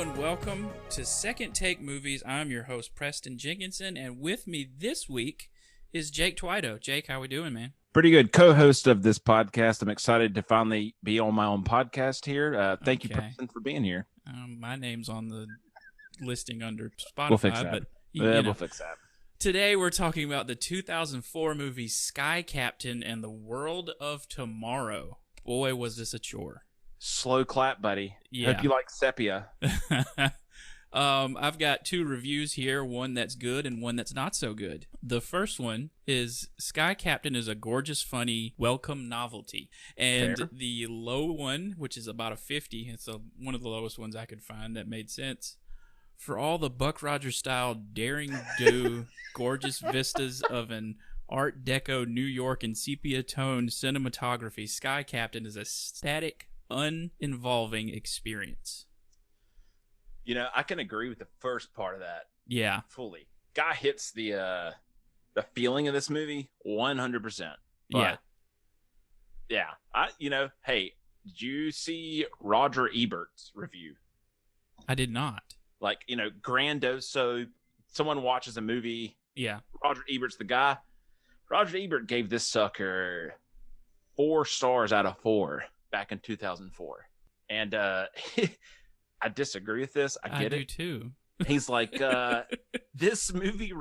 and welcome to Second Take Movies. I'm your host, Preston Jenkinson, and with me this week is Jake Tweito. Jake, how we doing, man? Pretty good. Co-host of this podcast. I'm excited to finally be on my own podcast here. Thank you, Preston, for being here. My name's on the listing under Spotify. We'll fix that. But We'll fix that. Today we're talking about the 2004 movie Sky Captain and the World of Tomorrow. Boy, was this a chore. Slow clap, buddy. Yeah. Hope you like sepia. I've got two reviews here, one that's good and one that's not so good. The first one is Sky Captain is a gorgeous, funny, welcome novelty. And Fair. The low one, which is about a 50, it's one of the lowest ones I could find that made sense. For all the Buck Rogers style daring do gorgeous vistas of an Art Deco New York and sepia toned cinematography, Sky Captain is a static, uninvolving experience. You know, I can agree with the first part of that. Yeah. Fully. Guy hits the feeling of this movie 100%. Yeah. Yeah. Hey, did you see Roger Ebert's review? I did not. Like, Grandoso, someone watches a movie. Yeah. Roger Ebert's the guy. Roger Ebert gave this sucker 4 stars out of 4 back in 2004. And I disagree with this. I get I it. do too. He's like, this movie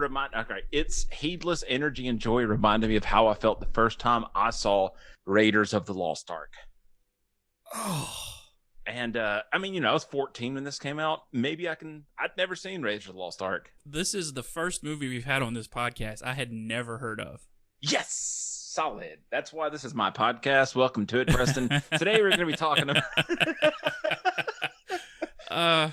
its heedless energy and joy reminded me of how I felt the first time I saw Raiders of the Lost Ark. Oh. And, I was 14 when this came out. Maybe I'd never seen Raiders of the Lost Ark. This is the first movie we've had on this podcast I had never heard of. Yes! Solid. That's why this is my podcast. Welcome to it, Preston. Today we're going to be talking about...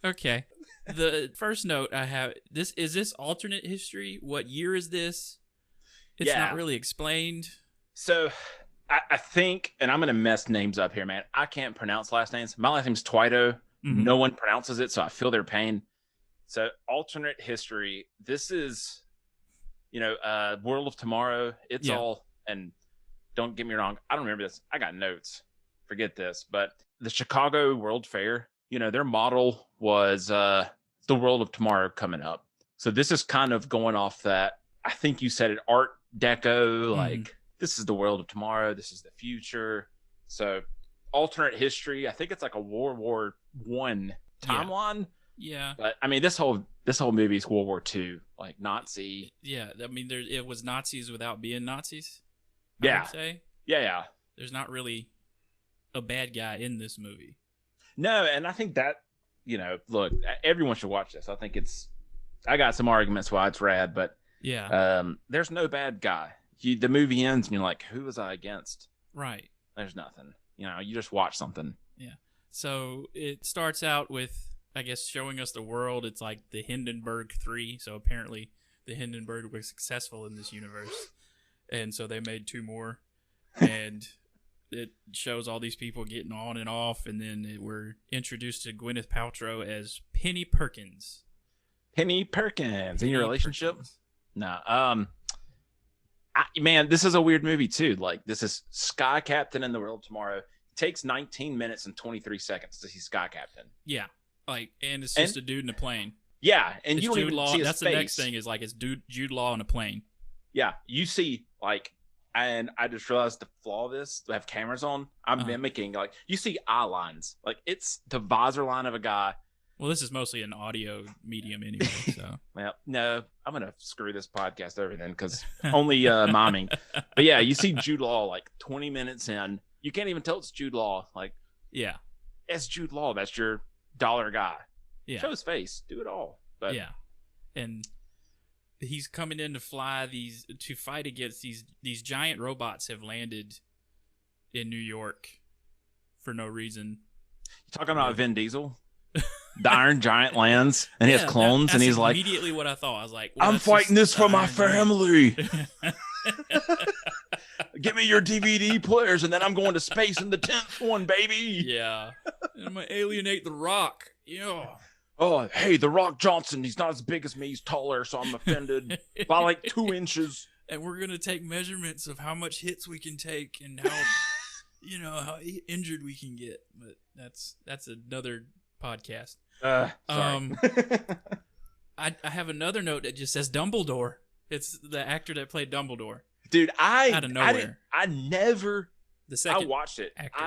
Okay. The first note I have, is this alternate history? What year is this? It's not really explained. So... I think, and I'm going to mess names up here, man. I can't pronounce last names. My last name's Tweito. Mm-hmm. No one pronounces it, so I feel their pain. So, alternate history. This is, World of Tomorrow. It's all, and don't get me wrong, I don't remember this. I got notes. Forget this. But the Chicago World Fair, their model was the World of Tomorrow coming up. So, this is kind of going off that, I think you said it, Art Deco, like... This is the world of tomorrow. This is the future. So, alternate history. I think it's like a World War I timeline. Yeah. But this whole movie is World War II, like Nazi. Yeah. It was Nazis without being Nazis. I would say. Yeah. There's not really a bad guy in this movie. No, and I think that look, everyone should watch this. I got some arguments why it's rad, but there's no bad guy. The movie ends and you're like, who was I against? Right. There's nothing. You just watch something. Yeah. So it starts out with, I guess, showing us the world. It's like the Hindenburg 3. So apparently the Hindenburg was successful in this universe. And so they made 2 more. And it shows all these people getting on and off. And then we're introduced to Gwyneth Paltrow as Penny Perkins. Penny Perkins. In your relationship? No. Man, this is a weird movie too. Like, this is Sky Captain in the World Tomorrow. It takes 19 minutes and 23 seconds to see Sky Captain. Yeah, and it's just a dude in a plane. Yeah, and it's you don't Jude even Law. see his That's face. The next thing is it's Jude Law in a plane. Yeah, you see and I just realized the flaw of this. To have cameras on, I'm mimicking you see eye lines. Like, it's the visor line of a guy. Well, this is mostly an audio medium anyway, so. Well, no, I'm going to screw this podcast over then because only miming. But yeah, you see Jude Law 20 minutes in. You can't even tell it's Jude Law. Yeah. It's Jude Law. That's your dollar guy. Yeah. Show his face. Do it all. But yeah. And he's coming in to fight against these giant robots have landed in New York for no reason. You talking about Vin Diesel? The Iron Giant lands and he has clones and he's immediately what I thought. I was like, well, I'm fighting this for my family. Give me your DVD players and then I'm going to space in the 10th one, baby. Yeah. And I'm going to alienate The Rock. Yeah. Oh, hey, The Rock Johnson, he's not as big as me. He's taller, so I'm offended by 2 inches. And we're going to take measurements of how much hits we can take and how, how injured we can get. But that's another podcast. Sorry. I have another note that just says Dumbledore. It's the actor that played Dumbledore. Dude, out of nowhere. I never. The second I watched it. actor.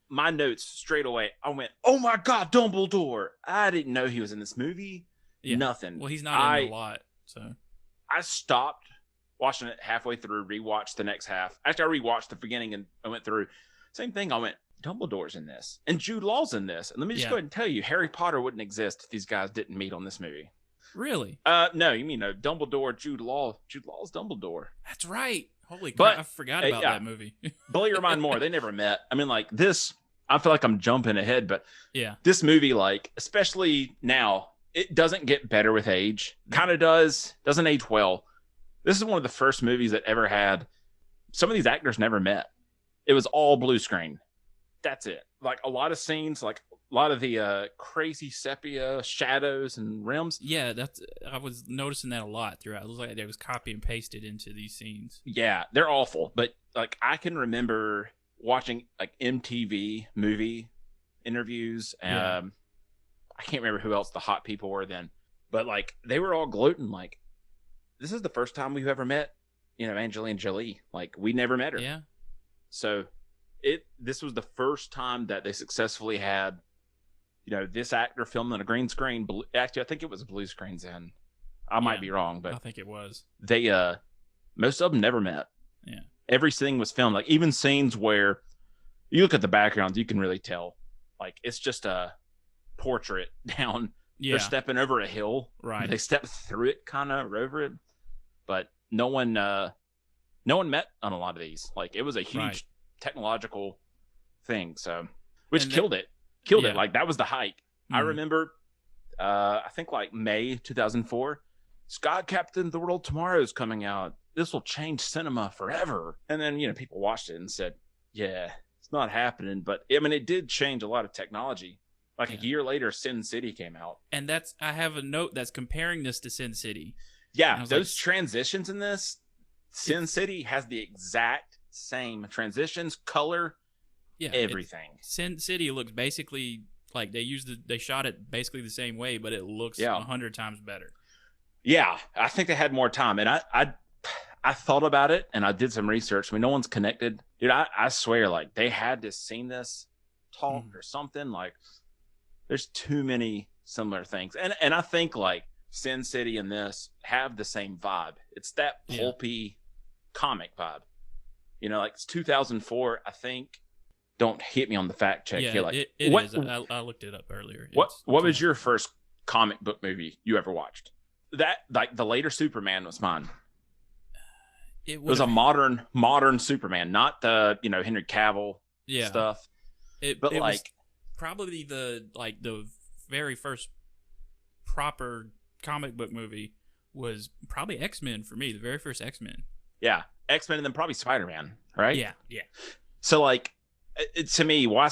My notes straight away. I went, "Oh my god, Dumbledore!" I didn't know he was in this movie. Yeah. Nothing. Well, he's not in a lot, so I stopped watching it halfway through. Rewatched the next half. After I rewatched the beginning and I went through, same thing. I went, Dumbledore's in this, and Jude Law's in this. And let me just go ahead and tell you, Harry Potter wouldn't exist if these guys didn't meet on this movie. Really? No, you mean Dumbledore, Jude Law. Jude Law's Dumbledore. That's right. Holy crap, I forgot about that movie. Blow your mind more. They never met. I mean, like this, I feel like I'm jumping ahead, but yeah, this movie, like, especially now, it doesn't get better with age. Kind of doesn't age well. This is one of the first movies that ever had, some of these actors never met. It was all blue screen. That's it. Like a lot of scenes, like a lot of the crazy sepia shadows and rims. Yeah, I was noticing that a lot throughout. It was like they was copy and pasted into these scenes. Yeah, they're awful. But like I can remember watching like MTV movie interviews. I can't remember who else the hot people were then, but like they were all gloating like, this is the first time we've ever met, Angelina Jolie. Like we never met her. Yeah. So this was the first time that they successfully had, this actor filmed on a green screen. Actually, I think it was a blue screen then. I might be wrong, but I think it was. They most of them never met. Yeah. Everything was filmed, like even scenes where you look at the backgrounds, you can really tell, like it's just a portrait down. Yeah. They're stepping over a hill. Right. They step through it, kind of over it, but no one met on a lot of these. Like it was a huge technological thing, so which killed it. Like that was the hype. I remember I think like May 2004, Sky Captain The World Tomorrow is coming out. This will change cinema forever. And then people watched it and said, yeah, it's not happening. But I mean it did change a lot of technology. Like a year later, Sin City came out. And I have a note that's comparing this to Sin City. Yeah, those transitions in this, Sin City has the exact same transitions, color, everything. Sin City looks basically like they shot it basically the same way, but it looks 100 times better. Yeah, I think they had more time, and I thought about it, and I did some research. I mean, no one's connected, dude. I swear, like they had to seen this talk or something. Like, there's too many similar things, and I think like Sin City and this have the same vibe. It's that pulpy comic vibe. Like it's 2004, I think. Don't hit me on the fact check here. Like it is. I looked it up earlier. What was your first comic book movie you ever watched? That like the later Superman was mine. It was a modern Superman, not the Henry Cavill stuff. It was probably the very first proper comic book movie was probably X-Men for me. The very first X-Men. Yeah, X-Men, and then probably Spider-Man, right? Yeah. So like, to me, why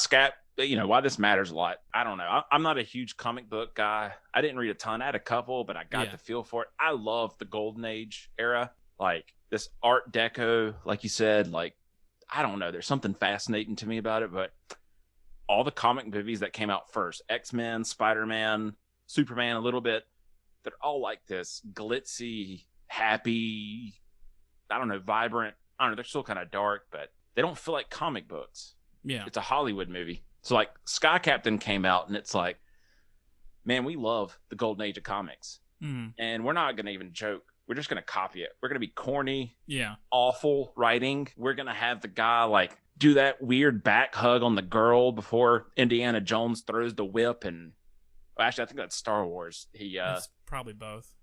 this matters a lot. I don't know. I'm not a huge comic book guy. I didn't read a ton. I had a couple, but I got the feel for it. I love the Golden Age era, like this Art Deco, like you said. Like, I don't know. There's something fascinating to me about it. But all the comic movies that came out first, X-Men, Spider-Man, Superman, a little bit, they're all like this glitzy, happy, I don't know, vibrant. I don't know. They're still kind of dark, but they don't feel like comic books. Yeah. It's a Hollywood movie. So like Sky Captain came out and it's like, man, we love the golden age of comics. And we're not going to even joke. We're just going to copy it. We're going to be corny, awful writing. We're going to have the guy like do that weird back hug on the girl before Indiana Jones throws the whip. And actually, I think that's Star Wars. It's probably both.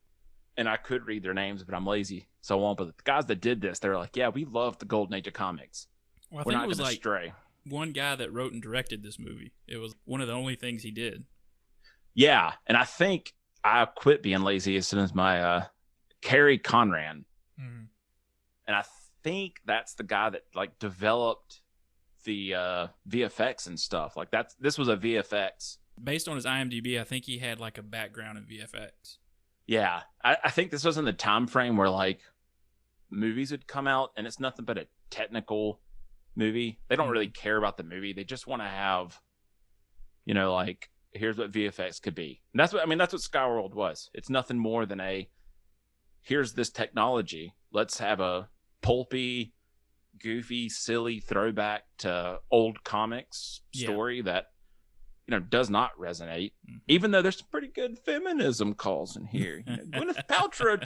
And I could read their names, but I'm lazy, so I won't. But the guys that did this, they're like, yeah, we love the golden age of comics. Well, I We're think not it was like stray. One guy that wrote and directed this movie. It was one of the only things he did. Yeah, and I think I quit being lazy as soon as my Kerry Conran. And I think that's the guy that like developed the VFX and stuff. Like this was a VFX. Based on his IMDb, I think he had like a background in VFX. Yeah, I think this was in the time frame where like movies would come out, and it's nothing but a technical movie. They don't really care about the movie. They just want to have, like here's what VFX could be. And that's what Skyworld was. It's nothing more than here's this technology. Let's have a pulpy, goofy, silly throwback to old comics story that does not resonate. Even though there's some pretty good feminism calls in here. Gwyneth Paltrow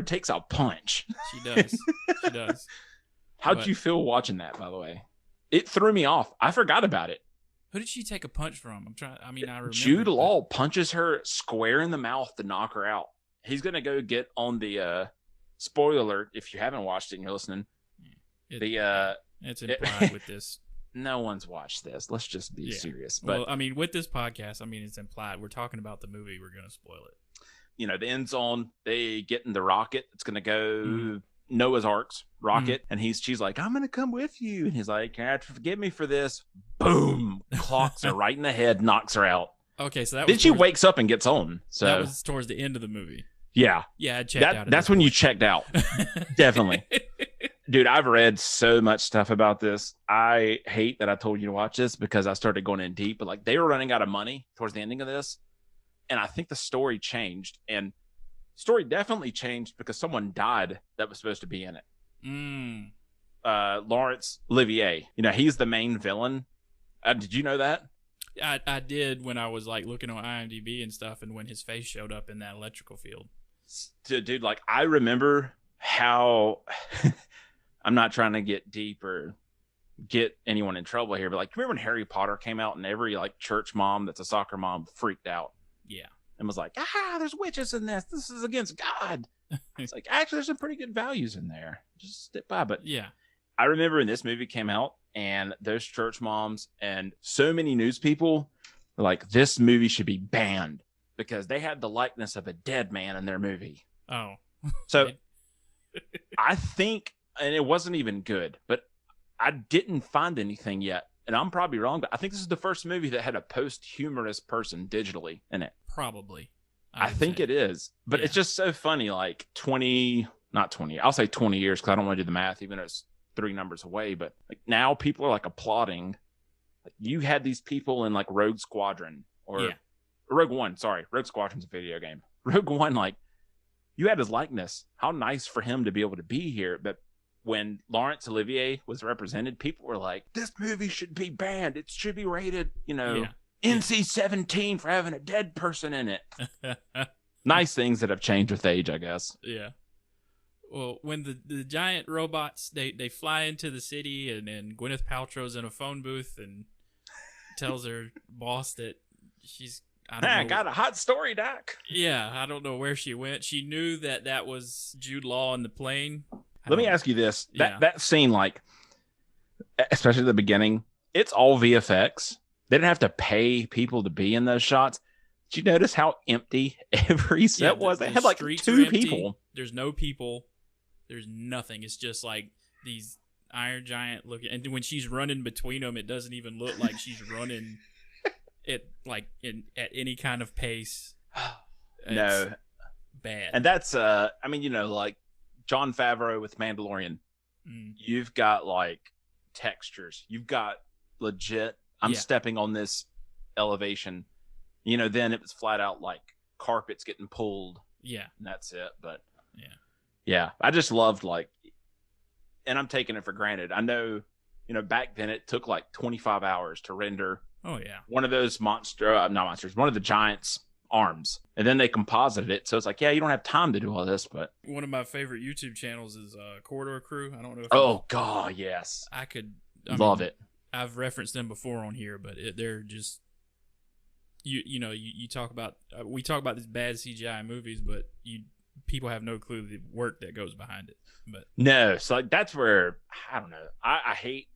takes a punch. She does. She does. How'd you feel watching that, by the way? It threw me off. I forgot about it. Who did she take a punch from? I remember. Jude Law punches her square in the mouth to knock her out. He's going to go get on the spoiler alert if you haven't watched it and you're listening. It's implied with this. No one's watched this. Let's just be serious. But with this podcast, it's implied. We're talking about the movie. We're going to spoil it. The end zone, they get in the rocket. It's going to go Noah's Ark's rocket. And she's like, I'm going to come with you. And he's like, you have to forgive me for this. Boom. Clocks her right in the head, knocks her out. Okay, so then she wakes up and gets on. So that was towards the end of the movie. Yeah. Yeah, I checked out. That's when you checked out. Definitely. Dude, I've read so much stuff about this. I hate that I told you to watch this because I started going in deep. But they were running out of money towards the ending of this. And I think the story changed. And story definitely changed because someone died that was supposed to be in it. Laurence Olivier. He's the main villain. Did you know that? I did when I was looking on IMDb and stuff, and when his face showed up in that electrical field. Dude, I remember how I'm not trying to get deep or get anyone in trouble here, but remember when Harry Potter came out and every church mom that's a soccer mom freaked out? Yeah. And was like, there's witches in this. This is against God. It's actually, there's some pretty good values in there. Just stick by. But yeah, I remember when this movie came out and those church moms and so many news people were like, this movie should be banned because they had the likeness of a dead man in their movie. Oh. So I think, and it wasn't even good, but I didn't find anything yet. And I'm probably wrong, but I think this is the first movie that had a posthumous person digitally in it. Probably. I think it is. But it's just so funny, 20, not 20, I'll say 20 years because I don't want to do the math, even though it's 3 numbers away. But now people are applauding. You had these people in Rogue Squadron or Rogue One. Sorry, Rogue Squadron's a video game. Rogue One, you had his likeness. How nice for him to be able to be here. But when Laurence Olivier was represented, people were like, this movie should be banned. It should be rated, NC-17 for having a dead person in it. Nice things that have changed with age, I guess. Yeah. Well, when the giant robots, they fly into the city and Gwyneth Paltrow's in a phone booth and tells her boss that she's... I got a hot story, Doc. Yeah, I don't know where she went. She knew that was Jude Law in the plane. Let me ask you this. That scene, especially the beginning, it's all VFX. They didn't have to pay people to be in those shots. Did you notice how empty every set was? They had 2 people. There's no people. There's nothing. It's just these Iron Giant looking. And when she's running between them, it doesn't even look like she's running at any kind of pace. No. Bad. And that's Jon Favreau with Mandalorian. You've got textures. You've got legit. I'm stepping on this elevation. Then it was flat out carpets getting pulled. Yeah. And that's it. But yeah, I just loved and I'm taking it for granted. I know, back then it took 25 hours to render. Oh yeah. One of those one of the giants' arms, and then they composited it. So it's you don't have time to do all this. But one of my favorite YouTube channels is Corridor Crew. I don't know. If God, yes. I love it. I've referenced them before on here, but they're just you talk about we talk about these bad CGI movies, but people have no clue the work that goes behind it. But no, so that's where I don't know. I hate.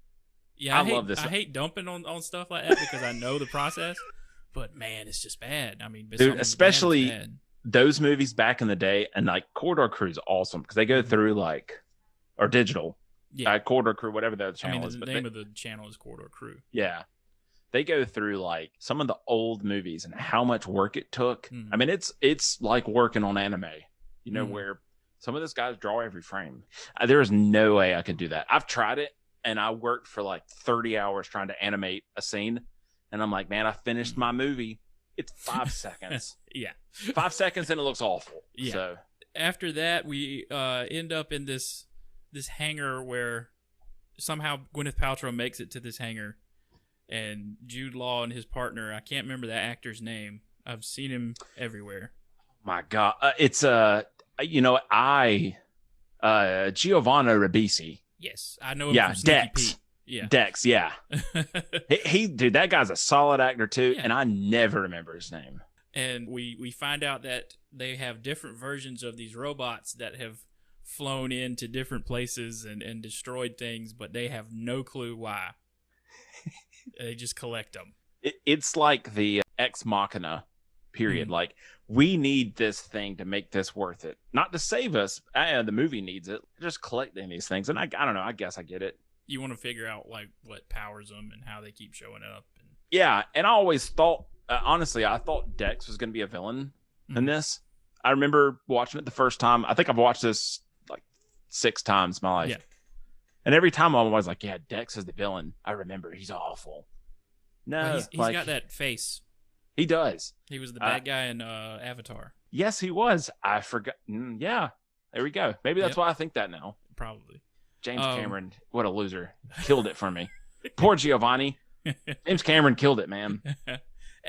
Yeah, I love this. I hate dumping on stuff like that because I know the process. But man, it's just bad. Dude, especially those movies back in the day, and Corridor Crew is awesome because they go through or digital. Yeah, Corridor Crew, whatever the channel is. The name of the channel is Corridor Crew. Yeah, they go through some of the old movies and how much work it took. It's like working on anime. Where some of those guys draw every frame. There is no way I could do that. I've tried it, and I worked for 30 hours trying to animate a scene. And I'm like, man, I finished my movie. It's 5 seconds. Yeah. 5 seconds and it looks awful. Yeah. So after that, we end up in this hangar where somehow Gwyneth Paltrow makes it to this hangar, and Jude Law and his partner, I can't remember that actor's name. I've seen him everywhere. My God, it's Giovanni Ribisi. Yes, I know him from Sneaky Dex. Pete. Yeah, Dex. Yeah, dude, that guy's a solid actor too, Yeah. and I never remember his name. And we find out that they have different versions of these robots that have flown into different places and destroyed things, but they have no clue why. They just collect them. It's like the Ex Machina period. Mhm. Like, we need this thing to make this worth it, not to save us. The movie needs it. Just collecting these things, and I don't know. I guess I get it. You want to figure out like what powers them and how they keep showing up. And Yeah, and I always thought, honestly, I thought Dex was going to be a villain in this. I remember watching it the first time. I think I've watched this like 6 times in my life. Yeah. And every time I'm always like, yeah, Dex is the villain. I remember he's awful. No, Well, he's got that face. He does. He was the bad guy in Avatar. Yes, he was. I forgot. Yeah, there we go. Maybe that's why I think that now. Probably. James Cameron, what a loser. Killed it for me. Poor Giovanni. James Cameron killed it, man.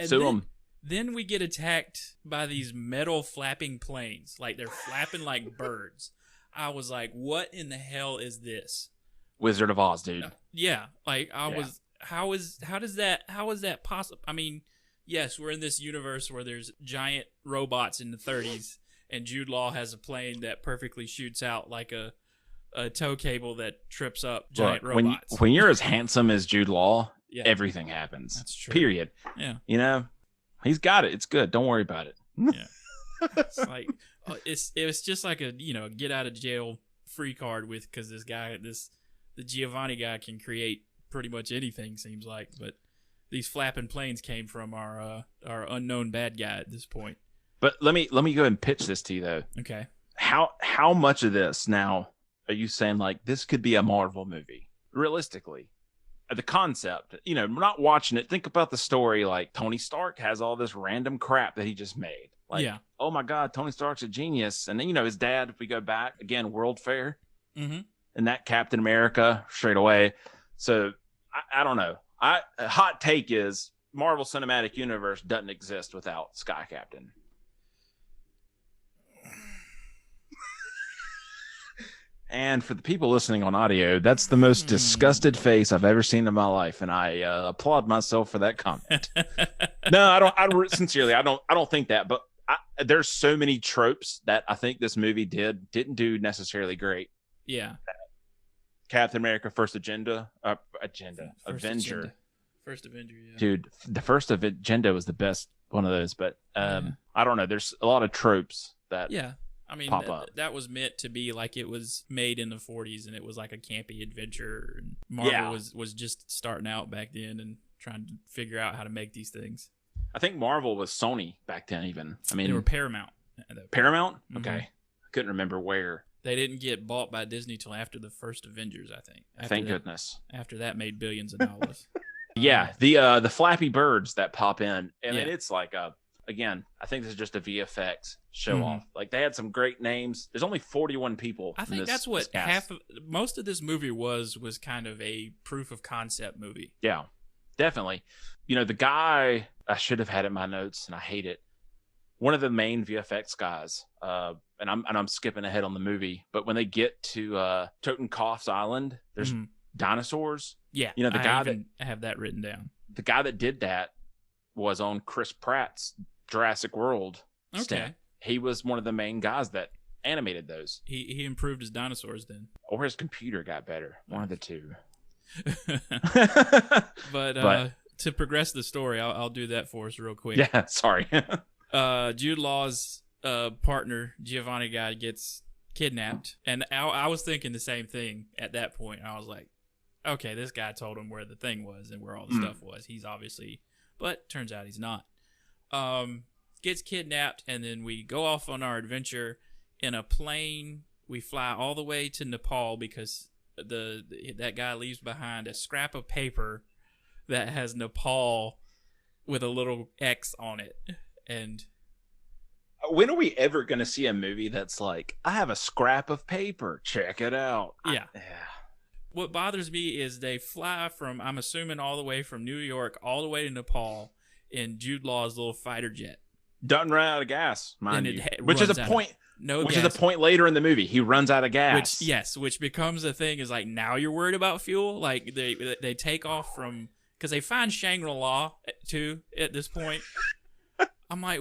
Sue him. Then we get attacked by these metal flapping planes. Like, they're flapping like birds. I was like, what in the hell is this? Wizard of Oz, dude. Yeah. Like, how is that possible? I mean, yes, we're in this universe where there's giant robots in the 30s, and Jude Law has a plane that perfectly shoots out like a tow cable that trips up giant robots. When you're as handsome as Jude Law, Yeah. everything happens. That's true. Period. Yeah. You know, he's got it. It's good. Don't worry about it. Yeah. It's like it's just like a get out of jail free card with, because the Giovanni guy can create pretty much anything, seems like. But these flapping planes came from our unknown bad guy at this point. But let me go ahead and pitch this to you though. Okay. How much of this now are you saying like this could be a Marvel movie? Realistically, the concept, we're not watching it. Think about the story. Like, Tony Stark has all this random crap that he just made. Like, yeah. Oh my God, Tony Stark's a genius. And then, his dad, if we go back again, World Fair, Mm-hmm. and that Captain America straight away. So I don't know. A hot take is Marvel Cinematic Universe doesn't exist without Sky Captain. And for the people listening on audio, that's the most disgusted face I've ever seen in my life, and I applaud myself for that comment. No, I don't. Sincerely, I don't think that. But there's so many tropes that I think this movie didn't do necessarily great. Yeah. Captain America: First Avenger. First Avenger, yeah. Dude, the First Agenda was the best one of those. But I don't know. There's a lot of tropes that. Yeah. I mean, that was meant to be like it was made in the 40s, and it was like a campy adventure. And Marvel was just starting out back then and trying to figure out how to make these things. I think Marvel was Sony back then even. I mean, they were Paramount. Paramount? Mm-hmm. Okay. I couldn't remember where. They didn't get bought by Disney till after the first Avengers, I think. Thank goodness. After that made billions of dollars. Yeah, the Flappy Birds that pop in. And it's like again, I think this is just a VFX show off. Like, they had some great names. There's only 41 people. I think that's what most of this movie was kind of a proof of concept movie. Yeah, definitely. The guy, I should have had it in my notes, and I hate it. One of the main VFX guys, and I'm skipping ahead on the movie, but when they get to Totenkopf's Island, there's dinosaurs. Yeah, I have that written down. The guy that did that was on Chris Pratt's Jurassic World stint. He was one of the main guys that animated those. He improved his dinosaurs then. Or his computer got better. One of the two. But to progress the story, I'll do that for us real quick. Yeah, sorry. Jude Law's partner, Giovanni guy, gets kidnapped. And I was thinking the same thing at that point. I was like, okay, this guy told him where the thing was and where all the stuff was. He's obviously... But turns out he's not. Gets kidnapped, and then we go off on our adventure in a plane. We fly all the way to Nepal because that guy leaves behind a scrap of paper that has Nepal with a little X on it. And when are we ever going to see a movie that's like, I have a scrap of paper, check it out? Yeah. What bothers me is they fly from, I'm assuming, all the way from New York all the way to Nepal in Jude Law's little fighter jet. Doesn't run out of gas, mind you. Which is a point. Which is a point later in the movie. He runs out of gas. Which becomes a thing. Is like, now you're worried about fuel. Like they take off from, because they find Shangri-La too at this point. I'm like,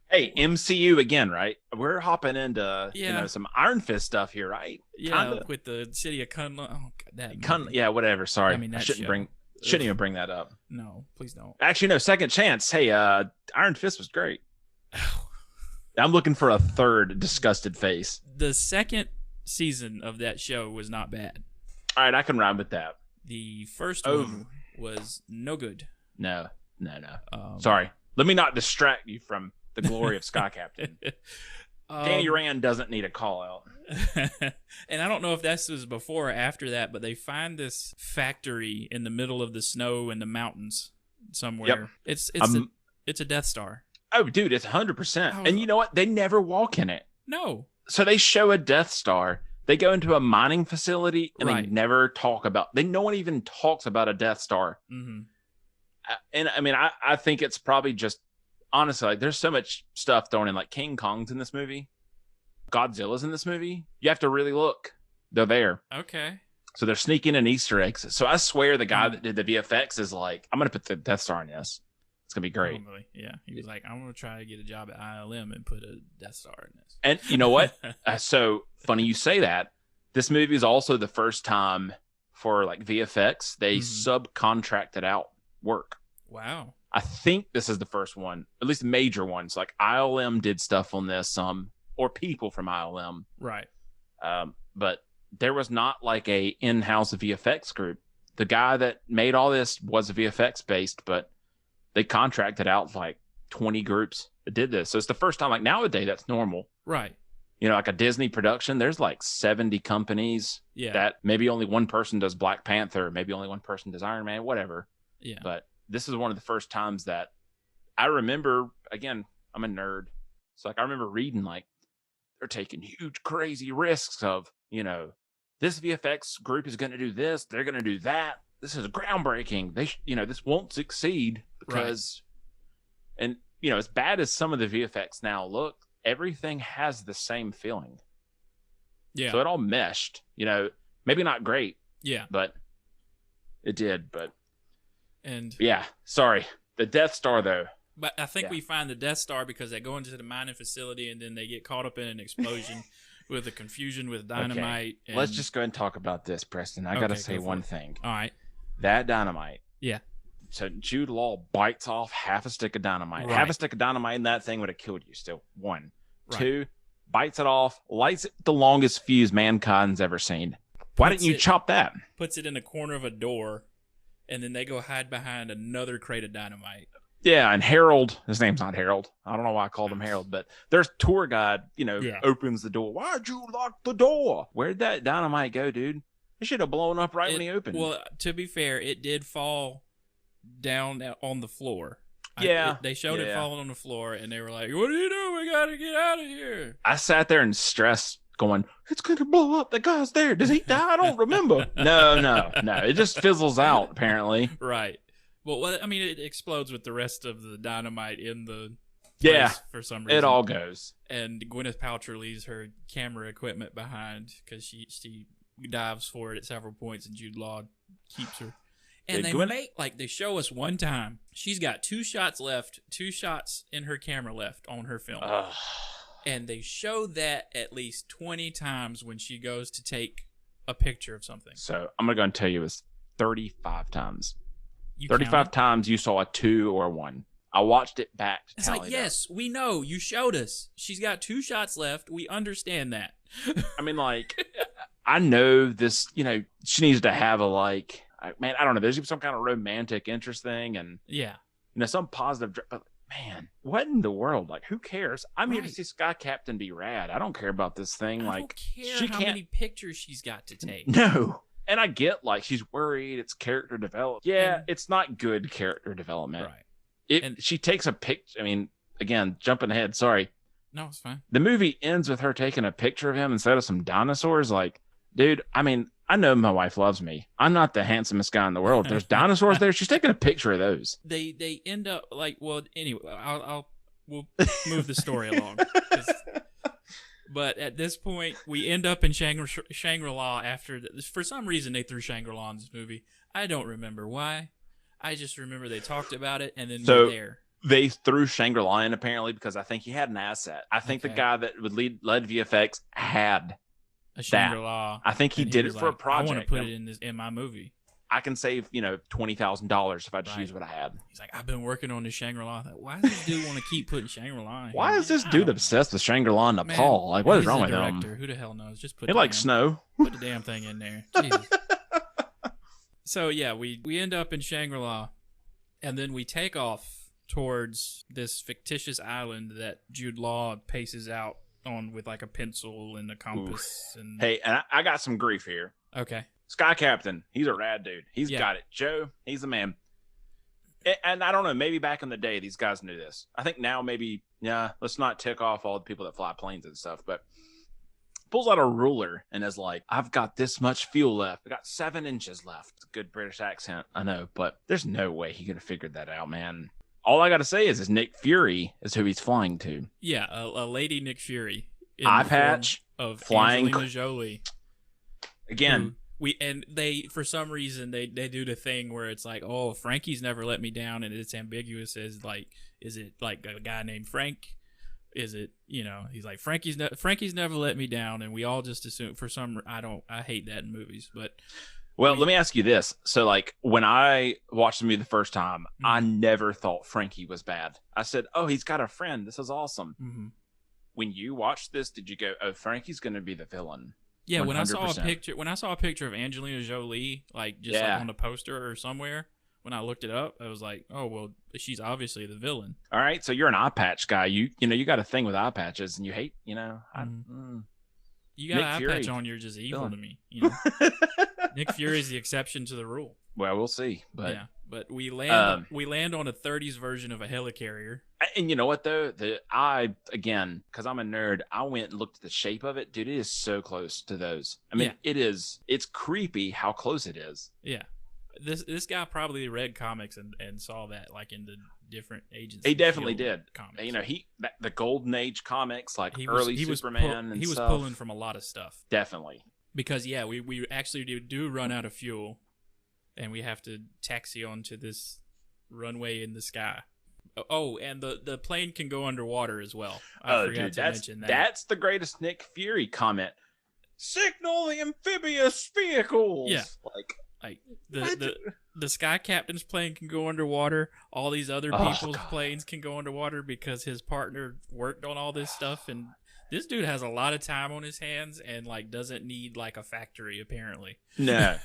hey, MCU again, right? We're hopping into some Iron Fist stuff here, right? Yeah, Kinda. with the city of Kunlun. Oh, God, whatever. Sorry, I mean, shouldn't even bring that up. No, please don't. Actually, no. Second Chance. Hey, Iron Fist was great. I'm looking for a third disgusted face. The second season of that show was not bad. All right, I can ride with that. The first one was no good. No. Sorry. Let me not distract you from the glory of Sky Captain. Danny Rand doesn't need a call out. And I don't know if this was before or after that, but they find this factory in the middle of the snow in the mountains somewhere. Yep. It's a Death Star. Oh, dude, it's 100%. And you know what? They never walk in it. No. So they show a Death Star. They go into a mining facility, and they never talk about. No one even talks about a Death Star. Mm-hmm. And I mean, I think it's probably just honestly, like, there's so much stuff thrown in. Like King Kong's in this movie, Godzilla's in this movie. You have to really look. They're there. Okay. So they're sneaking in Easter eggs. So I swear the guy that did the VFX is like, I'm gonna put the Death Star in this. It's gonna be great. Probably. Yeah, he was like, I'm gonna try to get a job at ILM and put a Death Star in this. And you know what? So funny you say that. This movie is also the first time for like VFX they subcontracted out work. Wow. I think this is the first one, at least major ones. Like ILM did stuff on this, or people from ILM, right? But there was not like a in-house VFX group. The guy that made all this was VFX based, but they contracted out like 20 groups that did this. So it's the first time, like nowadays, that's normal. Right. You know, like a Disney production, there's like 70 companies that maybe only one person does Black Panther, maybe only one person does Iron Man, whatever. Yeah. But this is one of the first times that I remember, again, I'm a nerd. So like I remember reading like they're taking huge, crazy risks of, you know, this VFX group is going to do this. They're going to do that. This is groundbreaking. This won't succeed because, and you know, as bad as some of the VFX now look, everything has the same feeling. Yeah. So it all meshed, you know, maybe not great. Yeah. But it did. And yeah, sorry. The Death Star though. But I think we find the Death Star because they go into the mining facility and then they get caught up in an explosion with the confusion with dynamite. Okay. Let's just go ahead and talk about this, Preston. I got to say one thing. All right. That dynamite. Yeah. So Jude Law bites off half a stick of dynamite. Right. Half a stick of dynamite in that thing would have killed you still. One. Right. Two, bites it off, lights it the longest fuse mankind's ever seen. Why didn't you chop that? Puts it in the corner of a door, and then they go hide behind another crate of dynamite. Yeah, and Harold, his name's not Harold. I don't know why I called him Harold, but there's tour guide, opens the door. Why'd you lock the door? Where'd that dynamite go, dude? It should have blown up when he opened. Well, to be fair, it did fall down on the floor. Yeah. They showed it falling on the floor, and they were like, what are you doing? We got to get out of here. I sat there in stress going, it's going to blow up. The guy's there. Does he die? I don't remember. No. It just fizzles out, apparently. Right. Well, I mean, it explodes with the rest of the dynamite in the place for some reason. It all goes. And Gwyneth Paltrow leaves her camera equipment behind because she dives for it at several points, and Jude Law keeps her. And they show us one time, she's got 2 shots left, 2 shots in her camera left on her film. And they show that at least 20 times when she goes to take a picture of something. So I'm going to go and tell you it's 35 times. 35 times you saw a 2 or a 1. I watched it back to tally like, yes, we know. You showed us. She's got 2 shots left. We understand that. I mean, like, I know this, she needs to have I don't know. There's some kind of romantic interest thing and, some positive, but man, what in the world? Like, who cares? I'm here to see Sky Captain be rad. I don't care about this thing. I don't care how many pictures she's got to take. No. And I get, she's worried. It's character development. Yeah, it's not good character development. Right. She takes a picture. I mean, again, jumping ahead. Sorry. No, it's fine. The movie ends with her taking a picture of him instead of some dinosaurs. Like, dude, I mean, I know my wife loves me. I'm not the handsomest guy in the world. There's dinosaurs there. She's taking a picture of those. They end up like, well, anyway, we'll move the story along. But at this point, we end up in Shangri-La after for some reason they threw Shangri-La in this movie. I don't remember why. I just remember they talked about it and then we're there. They threw Shangri-La in apparently because I think he had an asset. I think the guy that would led VFX had a Shangri-La. I think he did it for a project. I want to put it in my movie. I can save $20,000 if I just use what I had. He's like, I've been working on this Shangri-La. Why does this dude want to keep putting Shangri-La in? Why is this dude obsessed with Shangri-La in Nepal? Like, what is wrong with him? Who the hell knows? Just put. He likes snow. Put the damn thing in there. Jesus. So yeah, we end up in Shangri-La, and then we take off towards this fictitious island that Jude Law paces out on with like a pencil and a compass. And hey, and I got some grief here. Okay. Sky Captain, he's a rad dude. He's got it. Joe, he's the man. And I don't know, maybe back in the day, these guys knew this. I think now maybe, let's not tick off all the people that fly planes and stuff, but pulls out a ruler and is like, I've got this much fuel left. I got 7 inches left. Good British accent, I know, but there's no way he could have figured that out, man. All I got to say is Nick Fury is who he's flying to. Yeah, a lady Nick Fury. Eye patch of flying. Angelina Jolie. Again. They for some reason they do the thing where it's like, oh, Frankie's never let me down, and it's ambiguous as like, is it like a guy named Frank? Is it, he's like, Frankie's never let me down, and we all just assume I hate that in movies, but. Well, let me ask you this. So, like, when I watched the movie the first time, I never thought Frankie was bad. I said, oh, he's got a friend. This is awesome. Mm-hmm. When you watched this, did you go, oh, Frankie's going to be the villain? Yeah, 100%. When I saw a picture of Angelina Jolie, like, just like on the poster or somewhere, when I looked it up, I was like, oh, well, she's obviously the villain. All right, so you're an eye patch guy. You got a thing with eye patches, and you hate, You got Nick an eye Fury. Patch on, you're just evil to me. Nick Fury is the exception to the rule. Well, we'll see. But yeah, but we land on a 30s version of a helicarrier. And you know what though? Again, because I'm a nerd, I went and looked at the shape of it. Dude, it is so close to those. I mean, it's creepy how close it is. Yeah. This guy probably read comics and saw that like in the different agencies. He definitely did. Comics. The Golden Age comics, like early Superman and he was stuff. pulling from a lot of stuff. Definitely. Because we actually do run out of fuel, and we have to taxi onto this runway in the sky. Oh, and the plane can go underwater as well. I forgot to mention that. That's the greatest Nick Fury comment. Signal the amphibious vehicles. Yeah, like the Sky Captain's plane can go underwater. All these other people's planes can go underwater because his partner worked on all this stuff, and this dude has a lot of time on his hands and like doesn't need like a factory apparently. No.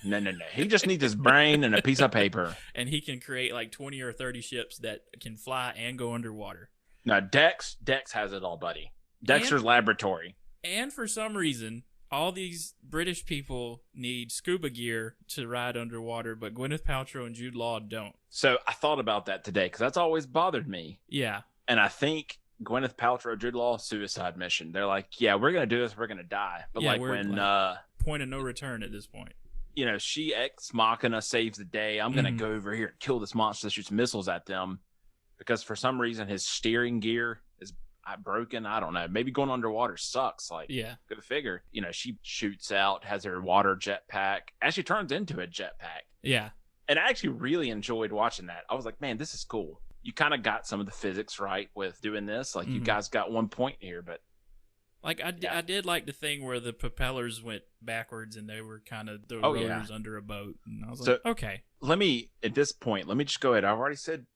He just needs his brain and a piece of paper. And he can create like 20 or 30 ships that can fly and go underwater. No, Dex has it all, buddy. Dexter's laboratory. And for some reason, all these British people need scuba gear to ride underwater, but Gwyneth Paltrow and Jude Law don't. So I thought about that today because that's always bothered me. Yeah. And I think Gwyneth Paltrow, Jude Law, suicide mission. They're like, yeah, we're going to do this. We're going to die. But point of no return at this point. She ex machina saves the day. I'm going to go over here and kill this monster that shoots missiles at them because for some reason his steering gear is broken. I don't know. Maybe going underwater sucks. Like, go figure. She shoots out, has her water jetpack. Actually turns into a jetpack. Yeah. And I actually really enjoyed watching that. I was like, man, this is cool. You kind of got some of the physics right with doing this. Like, you guys got one point here, but... Like, I did like the thing where the propellers went backwards and they were kind of the rotors under a boat. And I was like, okay. At this point, let me just go ahead. I've already said,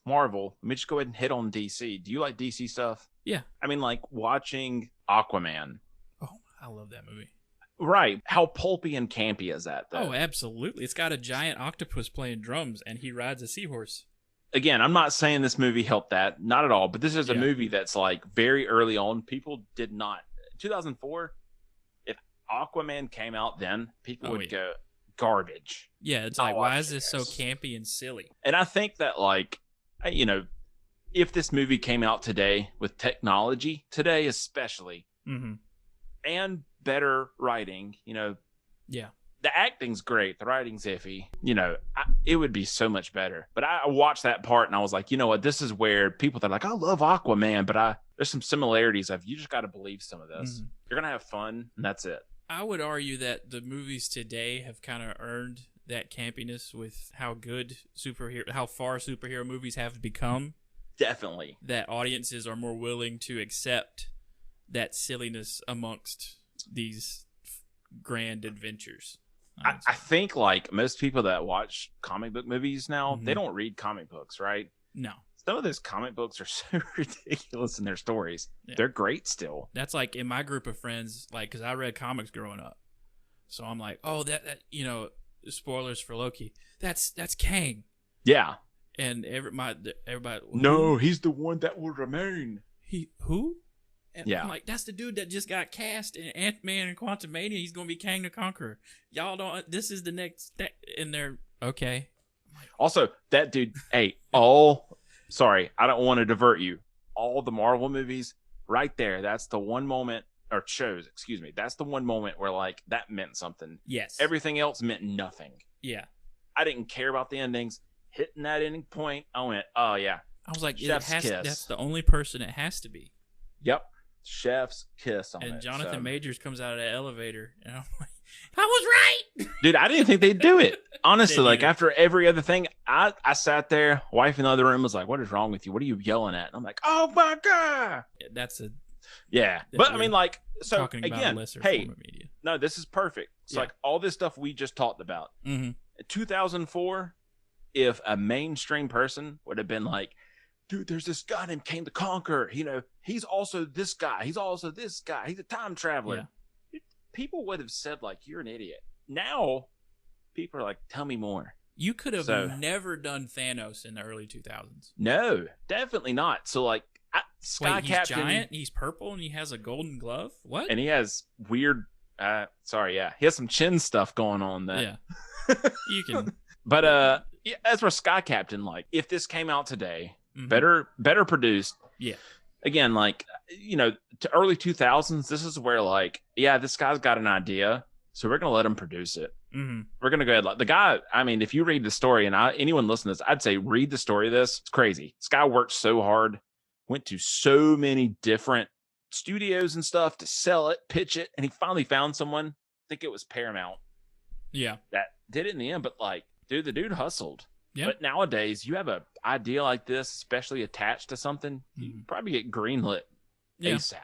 Marvel. Let me just go ahead and hit on DC. Do you like DC stuff? Yeah. I mean, like, watching Aquaman. Oh, I love that movie. Right. How pulpy and campy is that, though? Oh, absolutely. It's got a giant octopus playing drums, and he rides a seahorse. Again, I'm not saying this movie helped that. Not at all. But this is a movie that's like very early on. People did not. 2004, if Aquaman came out then, people would go, garbage. Yeah, it's like, why is this so campy and silly? And I think that, like, you know, if this movie came out today with technology today, especially, and better writing, you know, yeah, the acting's great, the writing's iffy, you know, it would be so much better. But I watched that part and I was like, you know what, this is where people that are like, I love Aquaman, but there's some similarities of you just got to believe some of this. You're gonna have fun, and that's it. I would argue that the movies today have kind of earned that campiness with how far superhero movies have become. Definitely. That audiences are more willing to accept that silliness amongst these grand adventures. I think like most people that watch comic book movies now, they don't read comic books, right? No. Some of those comic books are so ridiculous in their stories. Yeah. They're great still. That's like in my group of friends, like, because I read comics growing up. So I'm like, oh, that you know, spoilers for Loki. That's Kang. Yeah. And everybody. No, he's the one that will remain. Who? And yeah. I'm like, that's the dude that just got cast in Ant-Man and Quantumania. He's going to be Kang the Conqueror. Y'all don't, this is the next, and they're, okay. Also, that dude, sorry, I don't want to divert you. All the Marvel movies, right there, that's the one moment, or shows, excuse me, that's the one moment where, like, that meant something. Yes. Everything else meant nothing. Yeah. I didn't care about the endings. Hitting that ending point, I went, oh, yeah. I was like, Chef's kiss. That's the only person it has to be. Yep. Chef's kiss on it. And Jonathan Majors comes out of the elevator, and I'm like, I was right! Dude, I didn't think they'd do it. Honestly, like, after every other thing, I sat there, wife in the other room was like, what is wrong with you? What are you yelling at? And I'm like, oh, my God! Yeah, but I mean, like, so, talking again, about a lesser form of media. No, this is perfect. It's like all this stuff we just talked about. In 2004, if a mainstream person would have been like, dude, there's this guy named Kang the Conqueror. You know, he's also this guy. He's also this guy. He's a time traveler. Yeah. People would have said, like, you're an idiot. Now, people are like, tell me more. You could have never done Thanos in the early 2000s. No, definitely not. So, like, Sky Captain. He's giant, he's purple, and he has a golden glove? What? And he has weird, he has some chin stuff going on there. Yeah. You can. But, as for Sky Captain, like, if this came out today, better produced. Yeah. Again, like, you know, to early 2000s, this is where, like, yeah, this guy's got an idea, so we're going to let him produce it. We're going to go ahead. Like, the guy, I mean, if you read the story, and anyone listening to this, I'd say read the story of this. It's crazy. This guy worked so hard, went to so many different studios and stuff to sell it, pitch it, and he finally found someone, I think it was Paramount. Yeah. That did it in the end, but, like, dude, the dude hustled. Yeah. But nowadays, you have an idea like this, especially attached to something, you probably get greenlit ASAP.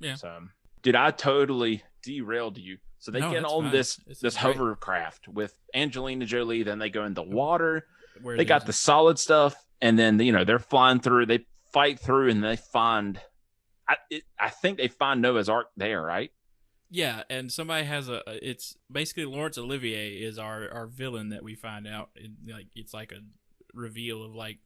Yeah. So, dude, I totally derailed you. So they get on this hovercraft with Angelina Jolie. Then they go in the water. They got the solid stuff, and then they're flying through. They fight through, and they find. I think they find Noah's Ark there, right? Yeah, and somebody has it's basically Laurence Olivier is our villain that we find out. It's like a reveal of like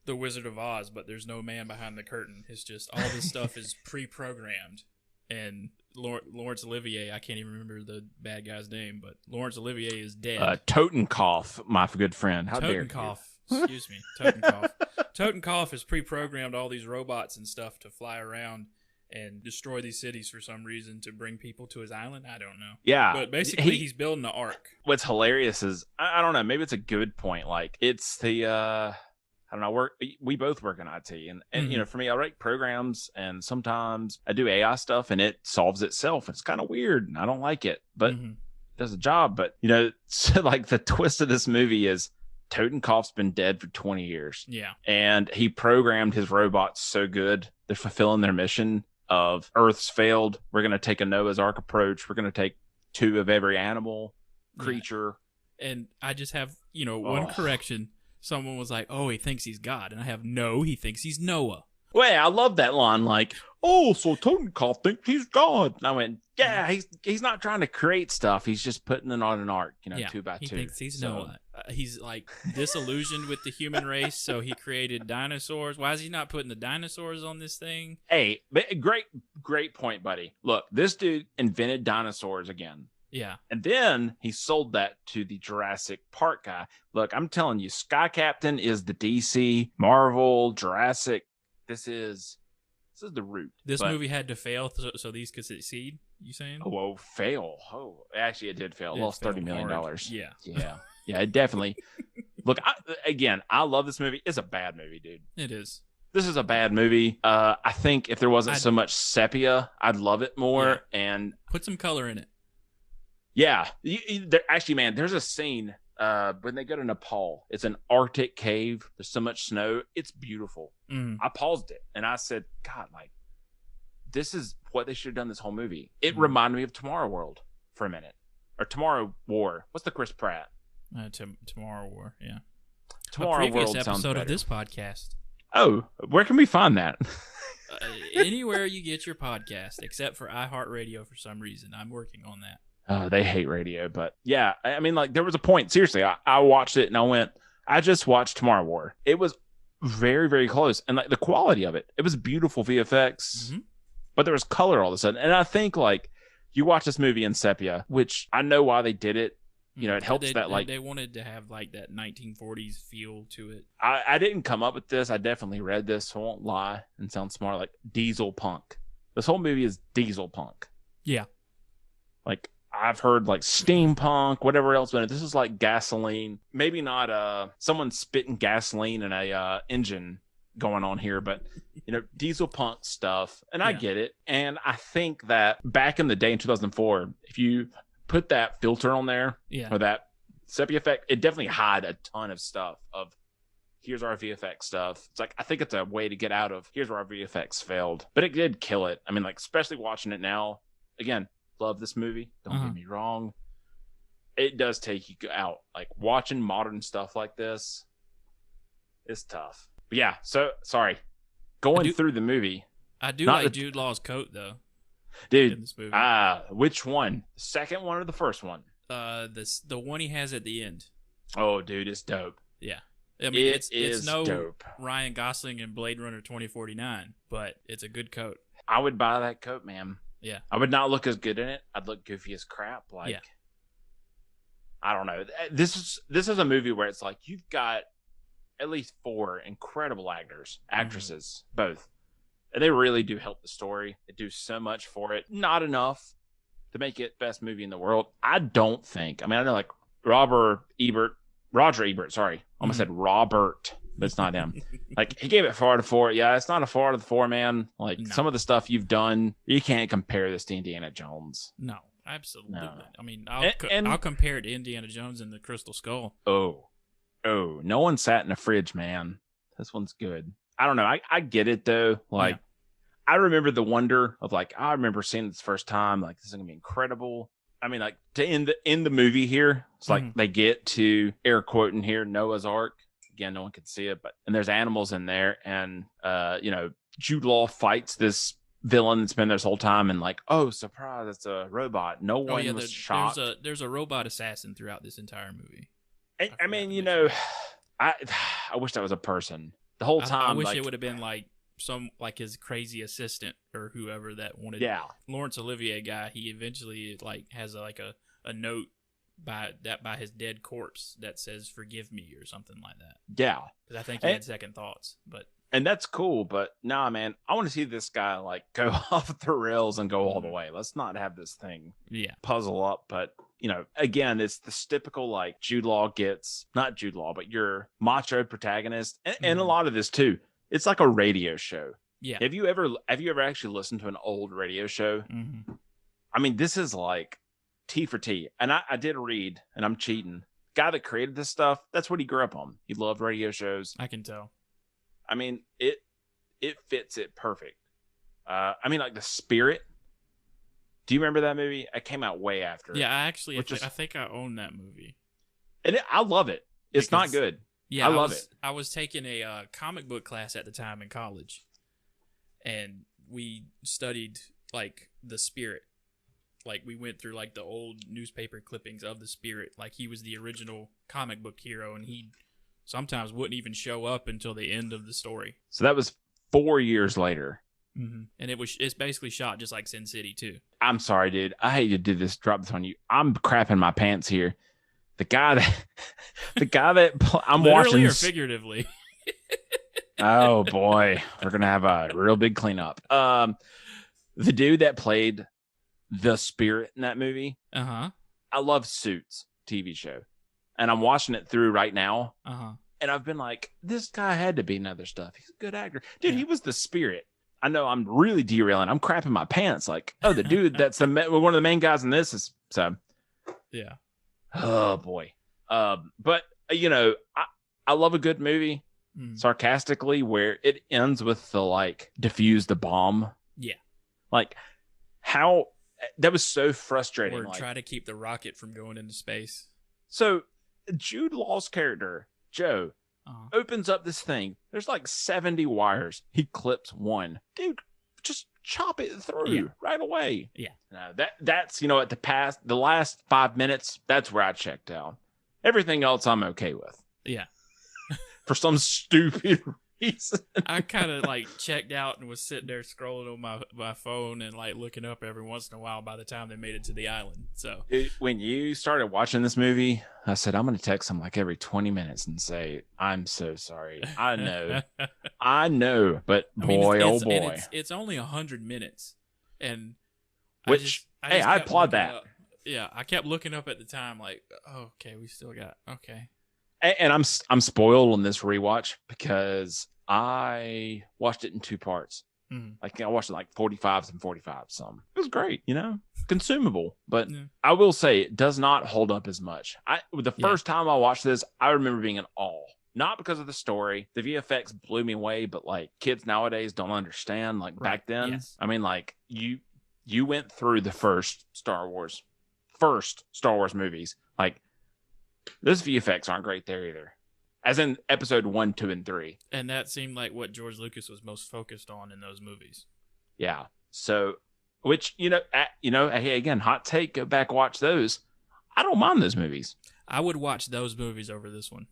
the Wizard of Oz, but there's no man behind the curtain. It's just all this stuff is pre-programmed. And Laurence Olivier, I can't even remember the bad guy's name, but Laurence Olivier is dead. Totenkopf, my good friend. How dare you? Excuse me, Totenkopf. Totenkopf has pre-programmed all these robots and stuff to fly around and destroy these cities for some reason to bring people to his island. I don't know. Yeah. But basically, he's building an ark. What's hilarious is, I don't know, maybe it's a good point. Like, it's the, I don't know, we both work in IT. And for me, I write programs, and sometimes I do AI stuff, and it solves itself. It's kind of weird, and I don't like it, but it does a job. But, so like the twist of this movie is Totenkopf's been dead for 20 years. Yeah. And he programmed his robots so good, they're fulfilling their mission of Earth's failed. We're going to take a Noah's Ark approach. We're going to take 2 of every animal, creature. Yeah. And I just have, one correction. Someone was like, oh, he thinks he's God. And I have, no, he thinks he's Noah. Well, I love that line. Like, oh, so Totenkopf thinks he's God. And I went, yeah, he's not trying to create stuff. He's just putting it on an ark, 2 by 2. He thinks he's Noah. He's like disillusioned with the human race, so he created dinosaurs. Why is he not putting the dinosaurs on this thing? Hey, great point, buddy. Look, this dude invented dinosaurs again. Yeah. And then he sold that to the Jurassic Park guy. Look, I'm telling you, Sky Captain is the DC, Marvel, Jurassic. This is the root. This movie had to fail so these could succeed, you saying? Oh, fail. Oh, actually, it did fail. It lost $30 million. Yeah. Yeah, it definitely. Look, I love this movie. It's a bad movie, dude. It is. This is a bad movie. I think if there wasn't so much sepia, I'd love it more. Yeah. And put some color in it. Yeah. Actually, man, there's a scene when they go to Nepal. It's an Arctic cave. There's so much snow. It's beautiful. I paused it and I said, God, like, this is what they should have done this whole movie. It reminded me of Tomorrow World for a minute. Or Tomorrow War. What's the Chris Pratt? Tomorrow War, yeah. Tomorrow World sounds episode better. Of this podcast. Oh, where can we find that? Anywhere you get your podcast, except for iHeartRadio for some reason. I'm working on that. They hate radio, but yeah, I mean, like, there was a point. Seriously, I watched it and I went, I just watched Tomorrow War. It was very, very close. And like the quality of it was beautiful VFX, but there was color all of a sudden. And I think, like, you watch this movie in sepia, which I know why they did it. You know, it helps that, like, they wanted to have like that 1940s feel to it. I didn't come up with this. I definitely read this, so I won't lie and sound smart. Like, diesel punk. This whole movie is diesel punk. Yeah. Like, I've heard like steampunk, whatever else, but this is like gasoline. Maybe not someone spitting gasoline in a engine going on here, but you know, diesel punk stuff. And I get it. And I think that back in the day in 2004, if you put that filter on there or that sepia effect, it definitely hide a ton of stuff of here's our VFX stuff. It's like, I think it's a way to get out of here's where our VFX failed, but it did kill it. I mean, like, especially watching it now, again, love this movie. Don't get me wrong. It does take you out. Like, watching modern stuff like this is tough. But yeah, so sorry. Going through the movie. I do like Jude Law's coat though. Dude, in this movie. Which one? The second one or the first one? The one he has at the end. Oh, dude, it's dope. Yeah. I mean, it's no dope. Ryan Gosling in Blade Runner 2049, but it's a good coat. I would buy that coat, man. Yeah. I would not look as good in it. I'd look goofy as crap. Like, I don't know. This is a movie where it's like you've got at least 4 incredible actresses, both. And they really do help the story. They do so much for it. Not enough to make it best movie in the world. I don't think. I mean, I know, like, Roger Ebert, sorry. Almost said Robert, but it's not him. Like, he gave it 4 out of 4. Yeah, it's not a 4 out of 4, man. Like, some of the stuff you've done, you can't compare this to Indiana Jones. No, absolutely. No. I mean, I'll compare it to Indiana Jones and the Crystal Skull. Oh, no one sat in a fridge, man. This one's good. I don't know. I get it, though. Like, I remember the wonder of, like, I remember seeing it the first time. Like, this is going to be incredible. I mean, like, to end the movie here, it's like they get to, air quoting here, Noah's Ark. Again, no one can see it, and there's animals in there. And, you know, Jude Law fights this villain that's been there this whole time. And, like, oh, surprise, it's a robot. No one was shocked. There's a robot assassin throughout this entire movie. I mean, you know, I wish that was a person. The whole time, I wish it would have been like his crazy assistant or whoever that wanted. Yeah, Laurence Olivier guy. He eventually like has a note by his dead corpse that says "Forgive me" or something like that. Yeah, because I think he had second thoughts. And that's cool, but nah, man, I want to see this guy like go off the rails and go all the way. Let's not have this thing puzzle up, but. You know, again, it's this typical, like, Jude Law gets, not Jude Law, but your macho protagonist. And a lot of this, too. It's like a radio show. Yeah. Have you ever actually listened to an old radio show? Mm-hmm. I mean, this is like T for T. And I did read, and I'm cheating. The guy that created this stuff, that's what he grew up on. He loved radio shows. I can tell. I mean, it fits it perfect. I mean, like, the spirit. Do you remember that movie? It came out way after. Yeah, I think I own that movie. And I love it. It's not good. Yeah, I love it. I was taking a comic book class at the time in college, and we studied like the Spirit. Like we went through like the old newspaper clippings of the Spirit. Like he was the original comic book hero, and he sometimes wouldn't even show up until the end of the story. So that was 4 years later. And it's basically shot just like Sin City too. I'm sorry, dude. I hate to do this. Drop this on you. I'm crapping my pants here. The guy that I'm literally watching, or figuratively. Oh boy, we're gonna have a real big cleanup. The dude that played the Spirit in that movie. I love Suits TV show, and I'm watching it through right now. And I've been like, this guy had to be in other stuff. He's a good actor, dude. He was the Spirit. I know I'm really derailing. I'm crapping my pants. Like, oh, the dude that's one of the main guys in this is so. Yeah. Oh boy. But you know, I love a good movie. Sarcastically, where it ends with the like defuse the bomb. Yeah. Like how that was so frustrating. Or like, try to keep the rocket from going into space. So Jude Law's character, Joe, opens up this thing. There's like 70 wires. He clips one. Dude, just chop it through right away. Yeah. No, that's at the last 5 minutes, that's where I checked out. Everything else I'm okay with. Yeah. For some stupid reason. I kind of like checked out and was sitting there scrolling on my phone and like looking up every once in a while by the time they made it to the island. So when you started watching this movie, I said, I'm going to text him like every 20 minutes and say, I'm so sorry. I know, but boy, oh boy. It's only 100 minutes. And I applaud that. Yeah. I kept looking up at the time like, oh, okay, we still got, okay. And I'm spoiled on this rewatch because I watched it in 2 parts. Like I watched it like 45s and 45s. Some it was great, consumable. But I will say it does not hold up as much. The first time I watched this, I remember being in awe. Not because of the story. The VFX blew me away, but like kids nowadays don't understand. Like back then, I mean, like you went through the first Star Wars movies, like. Those VFX aren't great there either, as in episode 1, 2, and 3. And that seemed like what George Lucas was most focused on in those movies. Yeah. So, which hey, again, hot take. Go back, watch those. I don't mind those movies. I would watch those movies over this one.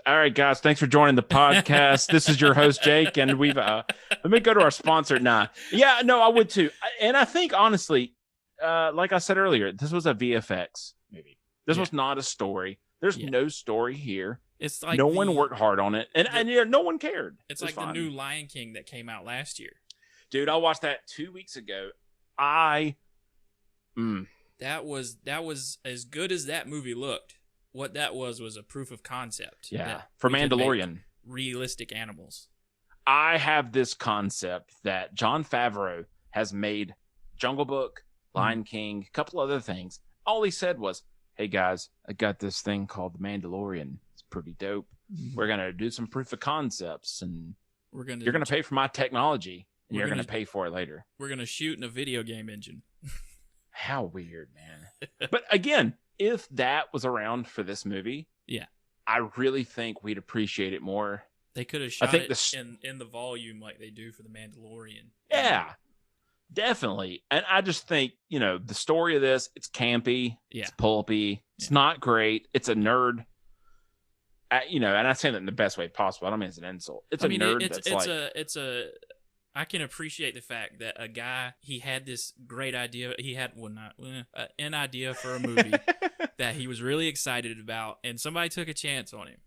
All right, guys. Thanks for joining the podcast. This is your host Jake, and we've let me go to our sponsor. Yeah, no, I would too. And I think honestly, like I said earlier, this was a VFX movie. This was not a story. There's no story here. It's like no one worked hard on it, and no one cared. It's like the new Lion King that came out last year. Dude, I watched that 2 weeks ago. That was as good as that movie looked. What that was a proof of concept. Yeah, for Mandalorian, realistic animals. I have this concept that Jon Favreau has made Jungle Book, Lion King, a couple other things. All he said was, hey guys, I got this thing called The Mandalorian. It's pretty dope. We're going to do some proof of concepts, and you're going to pay for my technology, and you're going to pay for it later. We're going to shoot in a video game engine. How weird, man. But again, if that was around for this movie, I really think we'd appreciate it more. They could have shot it in the volume like they do for The Mandalorian. Yeah. Definitely. And I just think, the story of this, it's campy, it's pulpy, it's not great, it's a nerd. And I say that in the best way possible. I don't mean it's an insult. It's a nerd I can appreciate the fact that a guy, he had this great idea. He had an idea for a movie that he was really excited about, and somebody took a chance on him,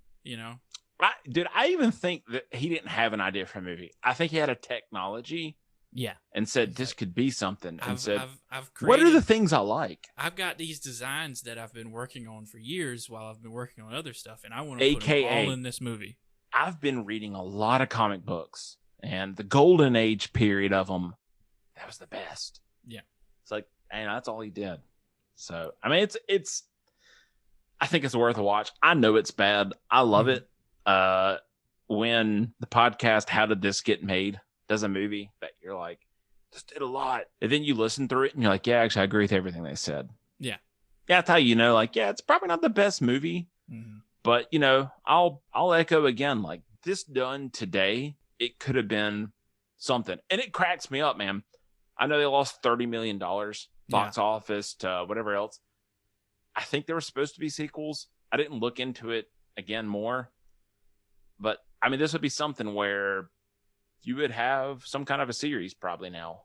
I even think that he didn't have an idea for a movie. I think he had a technology. Yeah. And said, this could be something. And I've created, what are the things I like? I've got these designs that I've been working on for years while I've been working on other stuff. And I want to put them all in this movie. I've been reading a lot of comic books. And the golden age period of them, that was the best. Yeah. It's like, that's all he did. So, I mean, it's I think it's worth a watch. I know it's bad. I love it. When the podcast, How Did This Get Made? Does a movie that you're like, this did a lot. And then you listen through it and you're like, yeah, actually, I agree with everything they said. Yeah. Yeah, that's how it's probably not the best movie. But, I'll echo again, like this done today, it could have been something. And it cracks me up, man. I know they lost $30 million box office to whatever else. I think there were supposed to be sequels. I didn't look into it again more. But, I mean, this would be something where you would have some kind of a series probably now,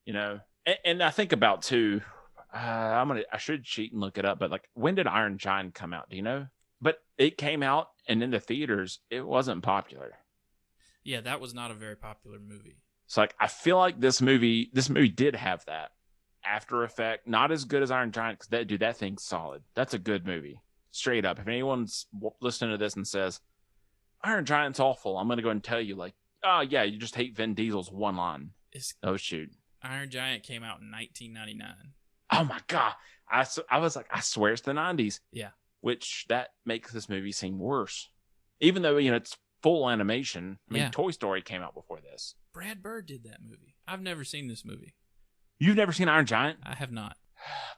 you know. And I think about too, I should cheat and look it up, but like, when did Iron Giant come out? Do you know? But it came out, and in the theaters, it wasn't popular. Yeah, that was not a very popular movie. So like, I feel like this movie did have that after effect. Not as good as Iron Giant, because that thing's solid. That's a good movie, straight up. If anyone's listening to this and says Iron Giant's awful, I'm gonna go and tell you, like, oh yeah, you just hate Vin Diesel's one line. Oh shoot. Iron Giant came out in 1999. Oh my god. I was like, I swear it's the 90s. Yeah. Which that makes this movie seem worse. Even though, you know, it's full animation. I mean, Toy Story came out before this. Brad Bird did that movie. I've never seen this movie. You've never seen Iron Giant? I have not.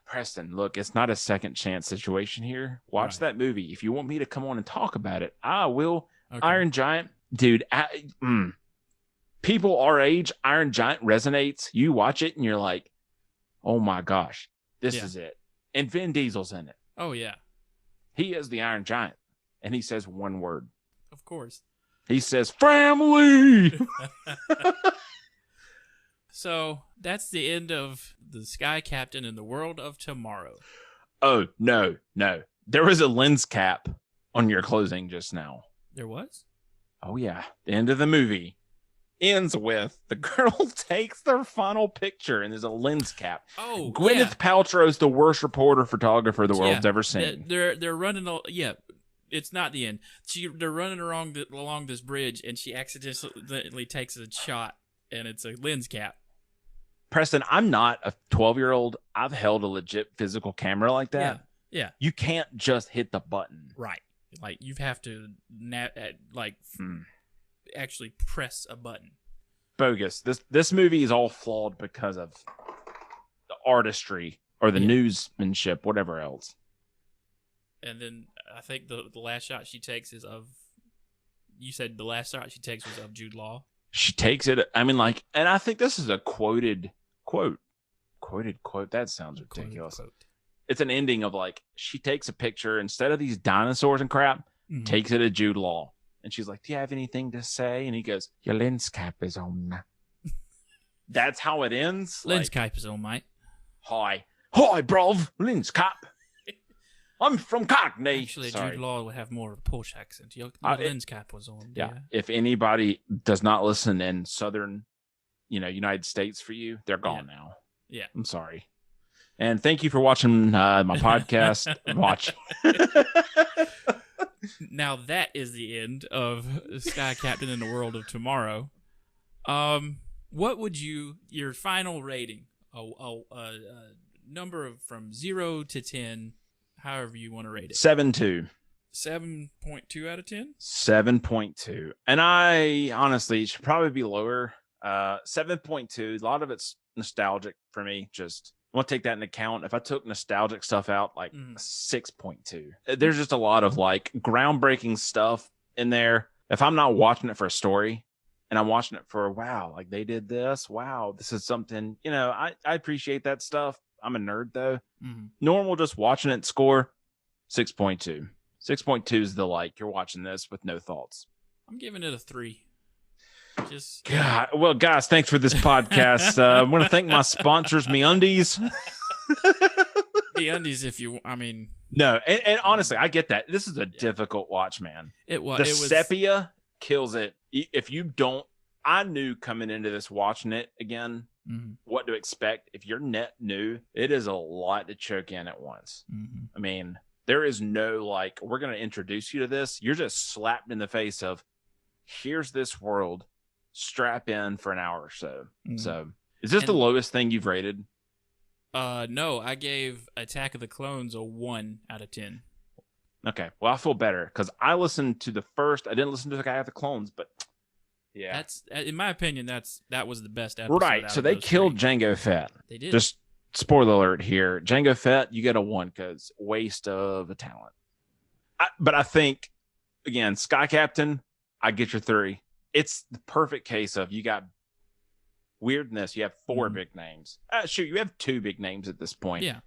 Preston, look, it's not a second chance situation here. Watch that movie. If you want me to come on and talk about it, I will. Okay. Iron Giant, dude, people our age, Iron Giant resonates. You watch it and you're like, oh my gosh, this is it. And Vin Diesel's in it. Oh, yeah. He is the Iron Giant. And he says one word. Of course. He says, family! So, that's the end of The Sky Captain in the World of Tomorrow. Oh, no. There was a lens cap on your closing just now. There was? Oh, yeah. The end of the movie ends with the girl takes their final picture and there's a lens cap. Oh, Gwyneth Paltrow's the worst photographer the world's ever seen. They're running. It's not the end. They're running along this bridge, and she accidentally takes a shot, and it's a lens cap. Preston, I'm not a 12-year-old. I've held a legit physical camera like that. Yeah. You can't just hit the button. Right. Like, you have to actually press a button. Bogus. This movie is all flawed because of the artistry or the newsmanship, whatever else. And then I think the last shot she takes is of. You said the last shot she takes was of Jude Law. She takes it. I mean, like, and I think this is a quoted quote. That sounds ridiculous. Quote. It's an ending of like, she takes a picture instead of these dinosaurs and crap, takes it to Jude Law. And she's like, do you have anything to say? And he goes, your lens cap is on. That's how it ends. Lens cap is on, mate. Hi, bruv. Lens cap. I'm from Cockney. Actually, Jude Law would have more of a Porsche accent. Your lens cap was on. Yeah. If anybody does not listen in southern, United States for you, they're gone now. Yeah. I'm sorry. And thank you for watching my podcast. Watch. Now that is the end of Sky Captain in the World of Tomorrow. What would your final rating? A number from 0 to 10. However you want to rate it. 7.2. 7.2 out of 10? 7.2. And I honestly should probably be lower. 7.2. A lot of it's nostalgic for me. Just I want to take that into account. If I took nostalgic stuff out, like 6.2. There's just a lot of like groundbreaking stuff in there. If I'm not watching it for a story and I'm watching it for, wow, like they did this. Wow, this is something, I appreciate that stuff. I'm a nerd though. Normal, just watching it score 6.2. 6.2 is the like you're watching this with no thoughts. I'm giving it a 3. God, well, guys, thanks for this podcast. I want to thank my sponsors, MeUndies. MeUndies, no, and honestly, I get that. This is a difficult watch, man. It was. The sepia kills it. If you don't, I knew coming into this watching it again. What to expect. If you're net new, it is a lot to choke in at once. I mean, there is no like, we're going to introduce you to this. You're just slapped in the face of, here's this world, strap in for an hour or so. So is this the lowest thing you've rated? No, I gave Attack of the Clones a 1 out of 10. Okay, well, I feel better because I listened to the first. I didn't listen to the Attack of the Clones, but yeah, that's in my opinion. That was the best episode. Right. So they killed Jango Fett. They did. Just spoiler alert here. Jango Fett, you get a 1 because waste of a talent. But I think again, Sky Captain, I get your 3. It's the perfect case of you got weirdness. You have 4 big names. Shoot, you have 2 big names at this point. Yeah.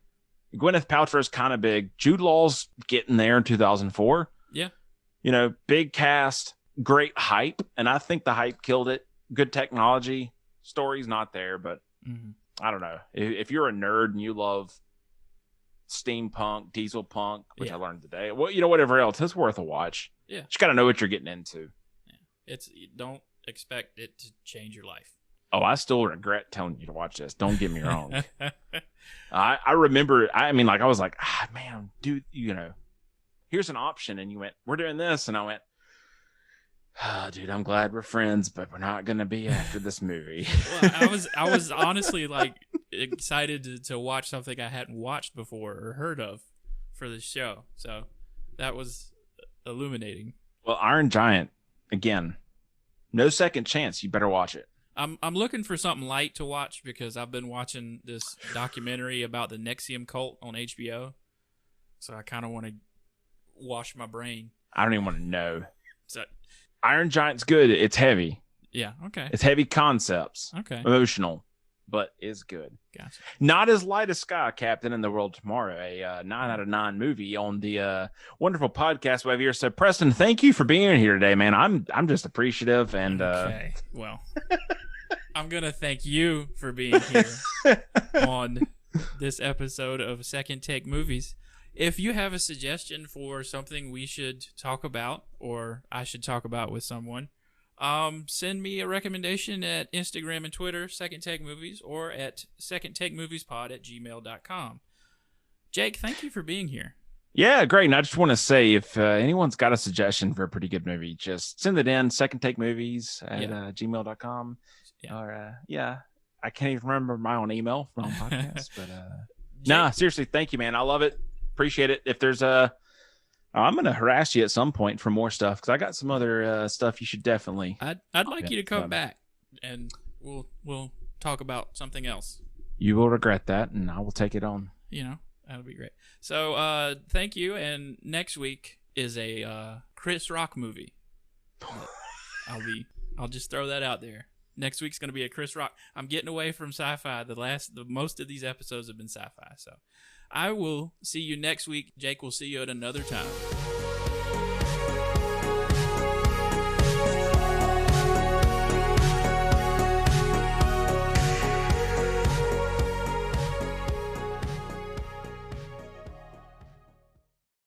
Gwyneth Paltrow is kind of big. Jude Law's getting there in 2004. Yeah. Big cast. Great hype, and I think the hype killed it. good technology. Story's not there, but Mm-hmm. I don't know. If you're a nerd and you love steampunk, diesel punk, which I learned today, well, whatever else, it's worth a watch. Yeah. You got to know what you're getting into. Yeah. Don't expect it to change your life. Oh, I still regret telling you to watch this. Don't get me wrong. I remember, I was like, man, dude, here's an option. And you went, we're doing this. And I went, dude, I'm glad we're friends, but we're not going to be after this movie. Well, I was honestly like excited to watch something I hadn't watched before or heard of for the show. So that was illuminating. Well, Iron Giant, again, no second chance. You better watch it. I'm looking for something light to watch because I've been watching this documentary about the Nexium cult on HBO. So I kind of want to wash my brain. I don't even want to know. So, Iron Giant's good. It's heavy. Yeah, okay. It's heavy concepts. Okay. Emotional, but is good. Gotcha. Not as light as Sky Captain in the World Tomorrow, a 9 out of 9 movie on the wonderful podcast we have here. So, Preston, thank you for being here today, man. I'm just appreciative. And okay. Well, I'm going to thank you for being here on this episode of Second Take Movies. If you have a suggestion for something we should talk about or I should talk about with someone, send me a recommendation at Instagram and Twitter, Second Take Movies, or at secondtakemoviespod@gmail.com. Jake, thank you for being here. Yeah, great. And I just want to say, if anyone's got a suggestion for a pretty good movie, just send it in, secondtakemovies@gmail.com. Yeah. Or, I can't even remember my own email from podcast, but nah, seriously, thank you, man. I love it. Appreciate it. If there's I'm going to harass you at some point for more stuff because I got some other stuff you should definitely. I'd like you to come back and we'll talk about something else. You will regret that, and I will take it on. That'll be great. So thank you. And next week is a Chris Rock movie. I'll just throw that out there. Next week's going to be a Chris Rock. I'm getting away from sci-fi. Most of these episodes have been sci-fi. So I will see you next week. Jake will see you at another time.